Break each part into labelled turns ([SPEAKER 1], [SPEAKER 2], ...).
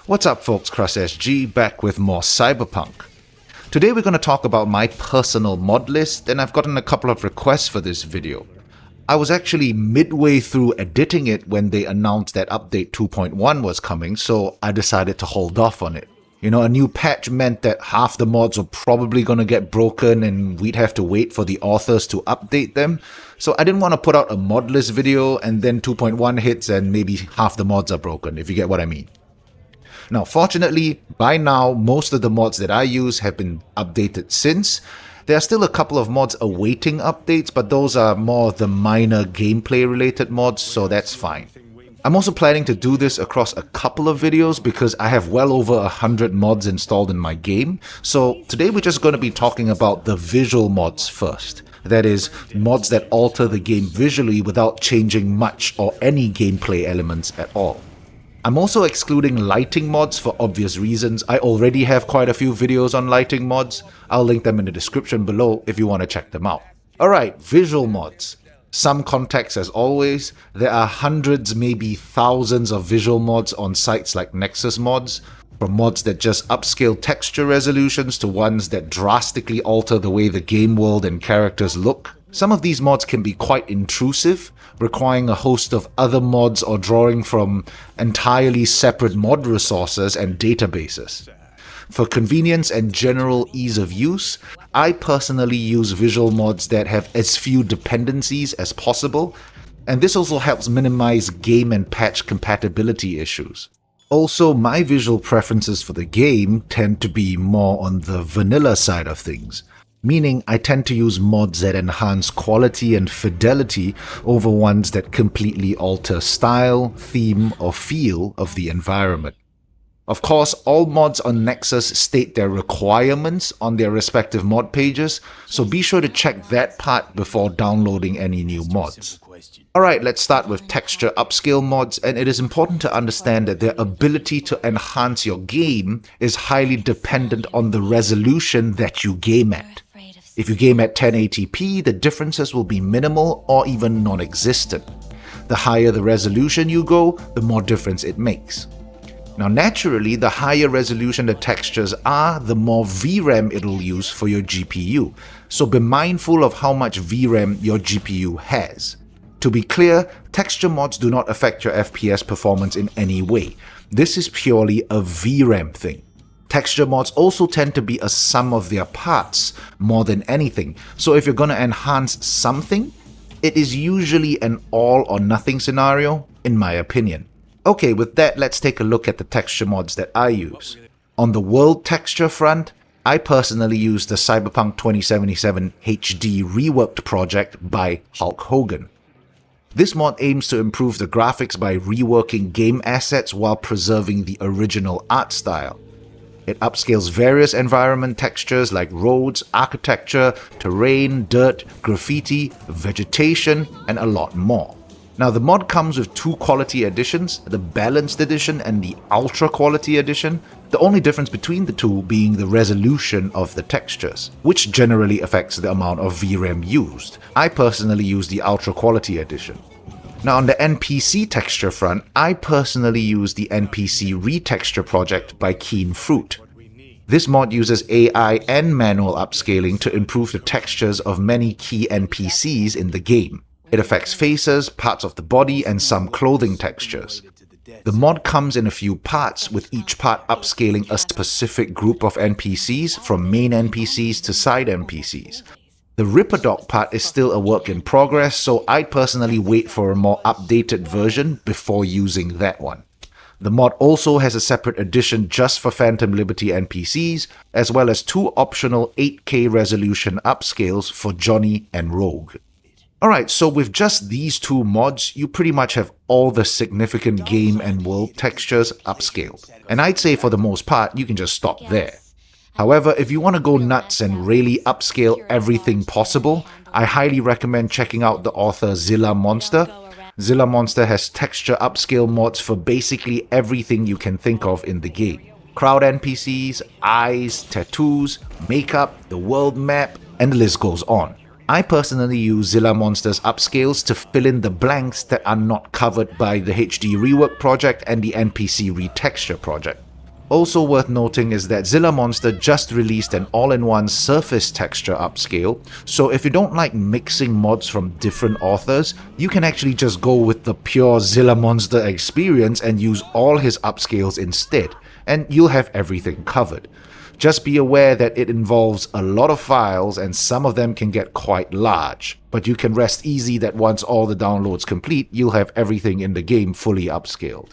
[SPEAKER 1] What's up folks, CrushSG back with more Cyberpunk. Today we're going to talk about my personal mod list, and I've gotten a couple of requests for this video. I was actually midway through editing it when they announced that update 2.1 was coming, so I decided to hold off on it. You know, a new patch meant that half the mods were probably going to get broken and we'd have to wait for the authors to update them. So I didn't want to put out a mod list video and then 2.1 hits and maybe half the mods are broken, if you get what I mean. Now, fortunately, by now, most of the mods that I use have been updated since. There are still a couple of mods awaiting updates, but those are more of the minor gameplay related mods, so that's fine. I'm also planning to do this across a couple of videos because I have well over 100 mods installed in my game. So today we're just going to be talking about the visual mods first. That is, mods that alter the game visually without changing much or any gameplay elements at all. I'm also excluding lighting mods for obvious reasons. I already have quite a few videos on lighting mods. I'll link them in the description below if you want to check them out. Alright, visual mods. Some context as always, there are hundreds, maybe thousands of visual mods on sites like Nexus Mods, from mods that just upscale texture resolutions to ones that drastically alter the way the game world and characters look. Some of these mods can be quite intrusive, requiring a host of other mods or drawing from entirely separate mod resources and databases. For convenience and general ease of use, I personally use visual mods that have as few dependencies as possible, and this also helps minimize game and patch compatibility issues. Also, my visual preferences for the game tend to be more on the vanilla side of things, meaning I tend to use mods that enhance quality and fidelity over ones that completely alter style, theme, or feel of the environment. Of course, all mods on Nexus state their requirements on their respective mod pages, so be sure to check that part before downloading any new mods. Alright, let's start with texture upscale mods, and it is important to understand that their ability to enhance your game is highly dependent on the resolution that you game at. If you game at 1080p, the differences will be minimal or even non-existent. The higher the resolution you go, the more difference it makes. Now naturally, the higher resolution the textures are, the more VRAM it'll use for your GPU, so be mindful of how much VRAM your GPU has. To be clear, texture mods do not affect your FPS performance in any way. This is purely a VRAM thing. Texture mods also tend to be a sum of their parts more than anything, so if you're going to enhance something, it is usually an all or nothing scenario, in my opinion. Okay, with that, let's take a look at the texture mods that I use. On the world texture front, I personally use the Cyberpunk 2077 HD Reworked Project by Hulk Hogan. This mod aims to improve the graphics by reworking game assets while preserving the original art style. It upscales various environment textures like roads, architecture, terrain, dirt, graffiti, vegetation, and a lot more. Now the mod comes with two quality editions, the Balanced Edition and the Ultra Quality Edition, the only difference between the two being the resolution of the textures, which generally affects the amount of VRAM used. I personally use the Ultra Quality Edition. Now on the NPC texture front, I personally use the NPC Re-texture Project by Keen Fruit. This mod uses AI and manual upscaling to improve the textures of many key NPCs in the game. It affects faces, parts of the body, and some clothing textures. The mod comes in a few parts, with each part upscaling a specific group of NPCs, from main NPCs to side NPCs. The Ripper Dog part is still a work in progress, so I'd personally wait for a more updated version before using that one. The mod also has a separate edition just for Phantom Liberty NPCs, as well as two optional 8K resolution upscales for Johnny and Rogue. Alright, so with just these two mods, you pretty much have all the significant game and world textures upscaled. And I'd say for the most part, you can just stop there. However, if you want to go nuts and really upscale everything possible, I highly recommend checking out the author XilaMonstrr. XilaMonstrr has texture upscale mods for basically everything you can think of in the game. Crowd NPCs, eyes, tattoos, makeup, the world map, and the list goes on. I personally use XilaMonstrr's upscales to fill in the blanks that are not covered by the HD Reworked Project and the NPC Re-texture Project. Also worth noting is that XilaMonstrr just released an all-in-one surface texture upscale, so if you don't like mixing mods from different authors, you can actually just go with the pure XilaMonstrr experience and use all his upscales instead, and you'll have everything covered. Just be aware that it involves a lot of files and some of them can get quite large, but you can rest easy that once all the downloads complete, you'll have everything in the game fully upscaled.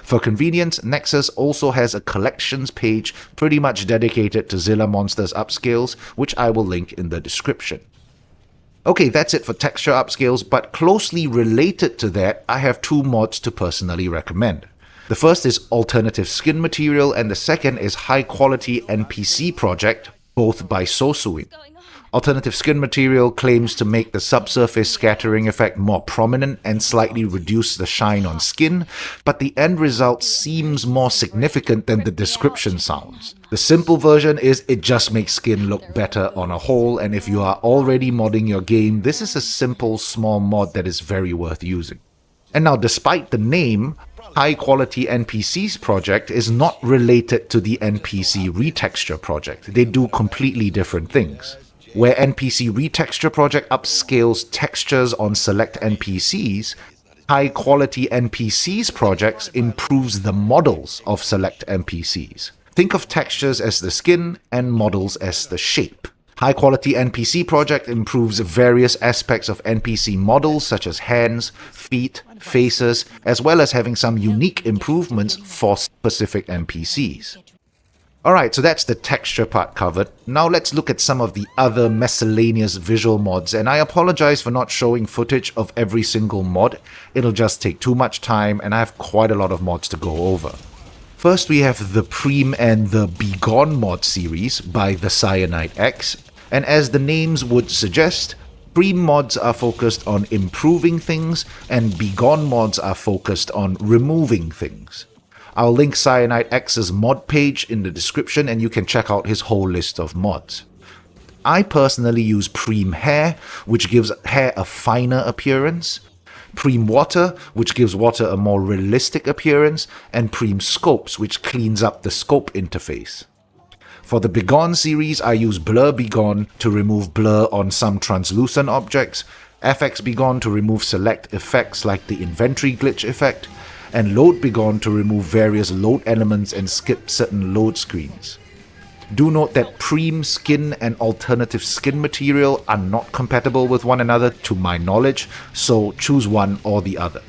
[SPEAKER 1] For convenience, Nexus also has a collections page pretty much dedicated to XilaMonstrr's upscales, which I will link in the description. Okay, that's it for texture upscales, but closely related to that, I have two mods to personally recommend. The first is Alternative Skin Material and the second is High Quality NPC Project, both by Sosuin. Alternative Skin Material claims to make the subsurface scattering effect more prominent and slightly reduce the shine on skin, but the end result seems more significant than the description sounds. The simple version is it just makes skin look better on a whole, and if you are already modding your game, this is a simple small mod that is very worth using. And now, despite the name, High Quality NPCs Project is not related to the NPC Re-texture Project. They do completely different things. Where NPC Re-texture Project upscales textures on select NPCs, High Quality NPCs projects improves the models of select NPCs. Think of textures as the skin and models as the shape. High Quality NPC Project improves various aspects of NPC models such as hands, feet, faces, as well as having some unique improvements for specific NPCs. Alright, so that's the texture part covered. Now let's look at some of the other miscellaneous visual mods, and I apologize for not showing footage of every single mod. It'll just take too much time and I have quite a lot of mods to go over. First we have the Preem and the Begone mod series by the Cyanide X, and as the names would suggest, Preem mods are focused on improving things and Begone mods are focused on removing things. I'll link Cyanide X's mod page in the description and you can check out his whole list of mods. I personally use Preem Hair, which gives hair a finer appearance, Preem Water, which gives water a more realistic appearance, and Preem Scopes, which cleans up the scope interface. For the Begone series, I use Blur Begone to remove blur on some translucent objects, FX Begone to remove select effects like the inventory glitch effect, and Load Begone to remove various load elements and skip certain load screens. Do note that Preem skin and alternative skin material are not compatible with one another to my knowledge, so choose one or the other.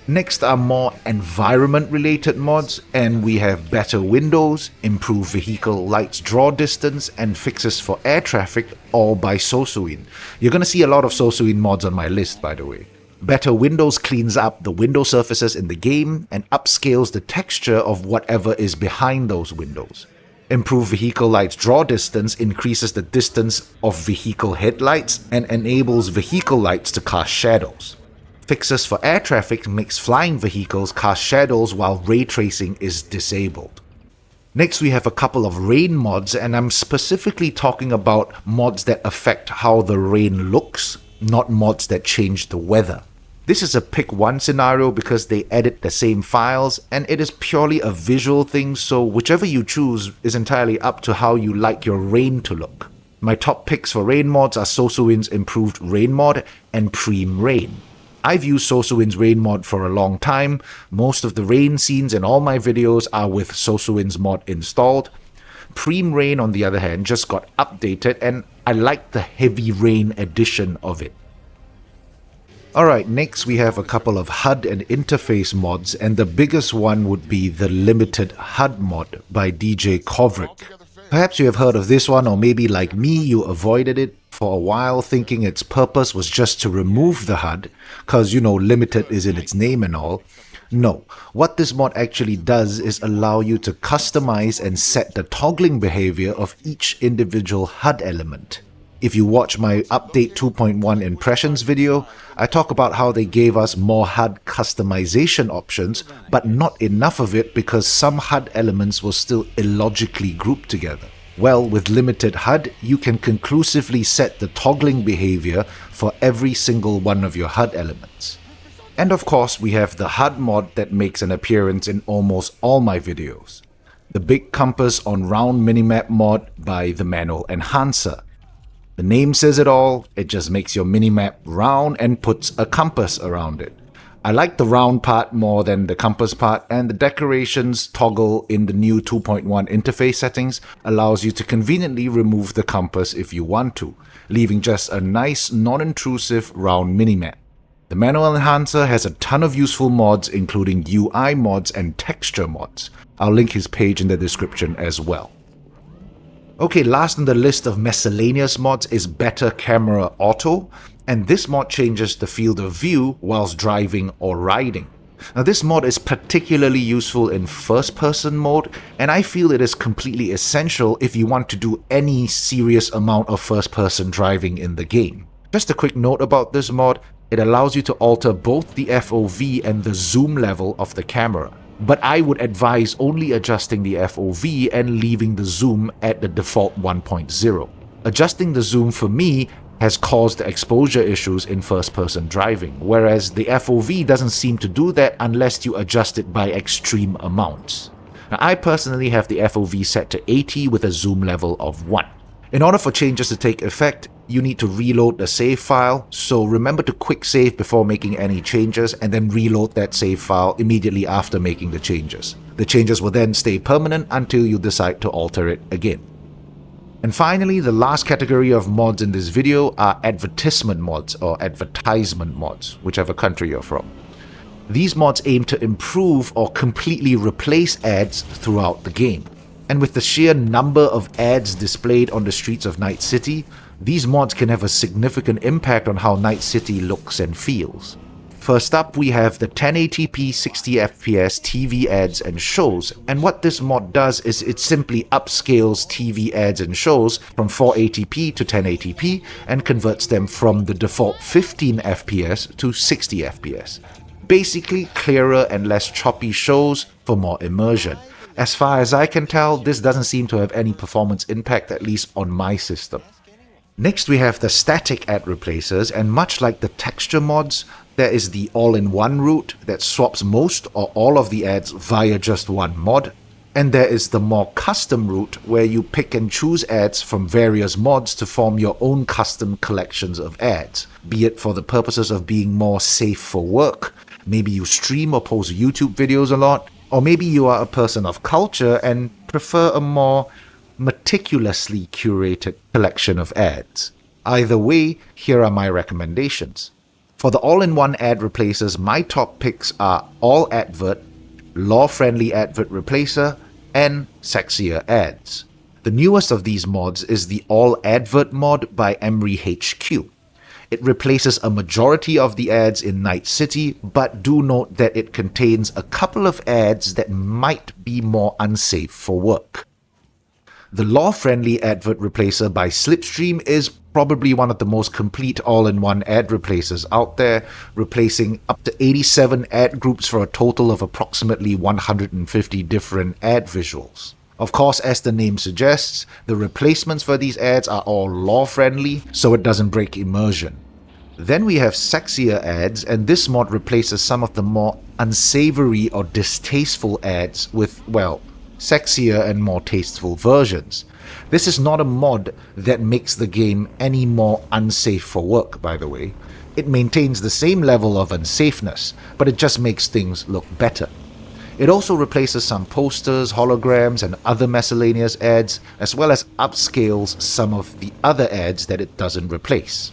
[SPEAKER 1] Next are more environment related mods, and we have better windows, improved vehicle lights draw distance, and fixes for air traffic, all by Sosuin. You're gonna see a lot of Sosuin mods on my list, by the way. Better Windows cleans up the window surfaces in the game and upscales the texture of whatever is behind those windows. Improved Vehicle Lights Draw Distance increases the distance of vehicle headlights and enables vehicle lights to cast shadows. Fixes for air traffic makes flying vehicles cast shadows while ray tracing is disabled. Next we have a couple of rain mods, and I'm specifically talking about mods that affect how the rain looks, not mods that change the weather. This is a pick one scenario because they edit the same files and it is purely a visual thing, so whichever you choose is entirely up to how you like your rain to look. My top picks for rain mods are Sosuin's improved rain mod and Preem Rain. I've used Sosuin's rain mod for a long time. Most of the rain scenes in all my videos are with Sosuin's mod installed. Preem Rain, on the other hand, just got updated and I like the heavy rain edition of it. Alright, next we have a couple of HUD and interface mods, and the biggest one would be the limited HUD mod by DJ Kovrik. Perhaps you have heard of this one, or maybe like me you avoided it for a while thinking its purpose was just to remove the HUD, cause you know limited is in its name and all. No, what this mod actually does is allow you to customize and set the toggling behavior of each individual HUD element. If you watch my Update 2.1 Impressions video, I talk about how they gave us more HUD customization options, but not enough of it because some HUD elements were still illogically grouped together. Well, with limited HUD, you can conclusively set the toggling behavior for every single one of your HUD elements. And of course, we have the HUD mod that makes an appearance in almost all my videos. the big compass on round minimap mod by the manual enhancer. The name says it all, it just makes your minimap round and puts a compass around it. I like the round part more than the compass part, and the decorations toggle in the new 2.1 interface settings allows you to conveniently remove the compass if you want to, leaving just a nice non-intrusive round minimap. The manual enhancer has a ton of useful mods including UI mods and texture mods. I'll link his page in the description as well. Okay, last on the list of miscellaneous mods is Better Camera Auto, and this mod changes the field of view whilst driving or riding. Now this mod is particularly useful in first-person mode, and I feel it is completely essential if you want to do any serious amount of first-person driving in the game. Just a quick note about this mod, it allows you to alter both the FOV and the zoom level of the camera. But I would advise only adjusting the FOV and leaving the zoom at the default 1.0. Adjusting the zoom for me has caused exposure issues in first-person driving, whereas the FOV doesn't seem to do that unless you adjust it by extreme amounts. Now, I personally have the FOV set to 80 with a zoom level of 1. In order for changes to take effect, you need to reload the save file, so remember to quick save before making any changes and then reload that save file immediately after making the changes. The changes will then stay permanent until you decide to alter it again. And finally, the last category of mods in this video are advertisement mods or advertisement mods, whichever country you're from. These mods aim to improve or completely replace ads throughout the game. And with the sheer number of ads displayed on the streets of Night City, these mods can have a significant impact on how Night City looks and feels. First up, we have the 1080p 60fps TV ads and shows, and what this mod does is it simply upscales TV ads and shows from 480p to 1080p and converts them from the default 15fps to 60fps. Basically clearer and less choppy shows for more immersion. As far as I can tell, this doesn't seem to have any performance impact, at least on my system. Next we have the static ad replacers, and much like the texture mods, there is the all-in-one route that swaps most or all of the ads via just one mod, and there is the more custom route where you pick and choose ads from various mods to form your own custom collections of ads, be it for the purposes of being more safe for work, maybe you stream or post YouTube videos a lot, or maybe you are a person of culture and prefer a more meticulously curated collection of ads. Either way, here are my recommendations. For the all-in-one ad replacers, my top picks are All Advert, Law-Friendly Advert Replacer, and Sexier Ads. The newest of these mods is the All Advert mod by Emery HQ. It replaces a majority of the ads in Night City, but do note that it contains a couple of ads that might be more unsafe for work. The Law-Friendly Advert Replacer by Slipstream is probably one of the most complete all-in-one ad replacers out there, replacing up to 87 ad groups for a total of approximately 150 different ad visuals. Of course, as the name suggests, the replacements for these ads are all law-friendly, so it doesn't break immersion. Then we have Sexier Ads, and this mod replaces some of the more unsavory or distasteful ads with, well, sexier and more tasteful versions. This is not a mod that makes the game any more unsafe for work, by the way. It maintains the same level of unsafeness, but it just makes things look better. It also replaces some posters, holograms, and other miscellaneous ads, as well as upscales some of the other ads that it doesn't replace.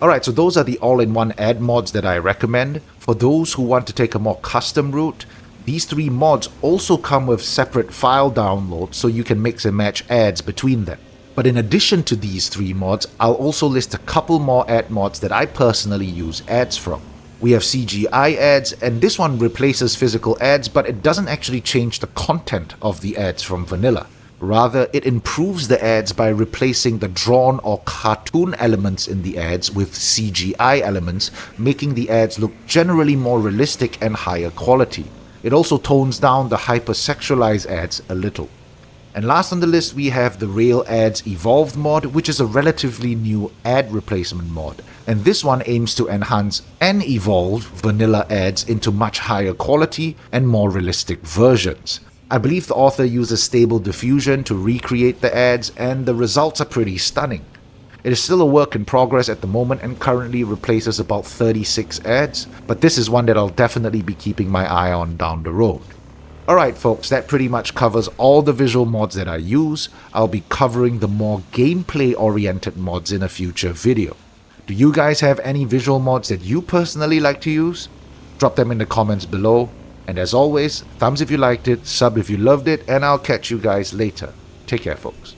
[SPEAKER 1] Alright, so those are the all-in-one ad mods that I recommend. For those who want to take a more custom route, these three mods also come with separate file downloads so you can mix and match ads between them. But in addition to these three mods, I'll also list a couple more ad mods that I personally use ads from. We have CGI ads, and this one replaces physical ads, but it doesn't actually change the content of the ads from vanilla. Rather, it improves the ads by replacing the drawn or cartoon elements in the ads with CGI elements, making the ads look generally more realistic and higher quality. It also tones down the hypersexualized ads a little. And last on the list we have the Rail Ads Evolved mod, which is a relatively new ad replacement mod. And this one aims to enhance and evolve vanilla ads into much higher quality and more realistic versions. I believe the author uses Stable Diffusion to recreate the ads, and the results are pretty stunning. It is still a work in progress at the moment and currently replaces about 36 ads, but this is one that I'll definitely be keeping my eye on down the road. Alright folks, that pretty much covers all the visual mods that I use. I'll be covering the more gameplay oriented mods in a future video. Do you guys have any visual mods that you personally like to use? Drop them in the comments below, and as always, thumbs if you liked it, sub if you loved it, and I'll catch you guys later. Take care folks.